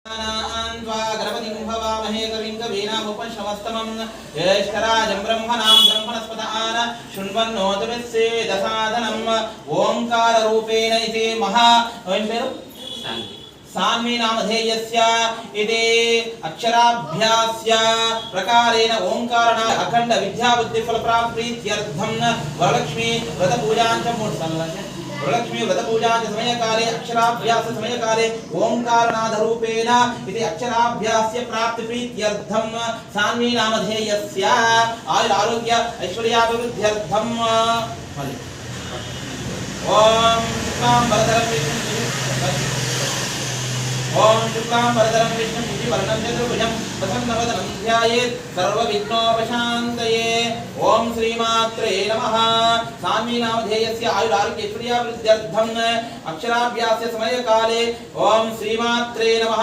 गणपतिं भवामहे कविं कवीनामुपशमस्तमं ज्येष्ठराजं ब्रह्मणां ब्रह्मणस्पदान शृण्वन्नोतुमिस्सेदसादनम् ओंकाररूपेण इति महा सान्वी नामधेयस्य इति अक्षराभ्यास्य प्रकारेण ओंकारना अखंड विद्याबुद्धिफलप्राप्त्यर्थं वरलक्ष्मी व्रतपूजाञ्च वरलक्ष्मी व्रतपूजाञ्च समयकाले अक्षराभ्यास समयकाले ओंकारनादरूपेण इति अक्षराभ्यास्य प्राप्तिप्रीत्यर्थं सान्वी नामधेयस्य आयुरारोग्य ऐश्वर्याभिवृद्ध्यर्थं ओम शुक्लांबरधरं ओम शुक्लांबरधरं विष्णुं शशिवर्णं चतुर्भुजं प्रसन्नवदनं ध्यायेत् सर्वविघ्नोपशान्तये। ओम श्रीमात्रे नमः। सान्वी नामधेयस्य आयुरारोग्यैश्वर्याभिवृद्ध्यर्थं अक्षराभ्यास्य समयकाले ओम श्रीमात्रे नमः।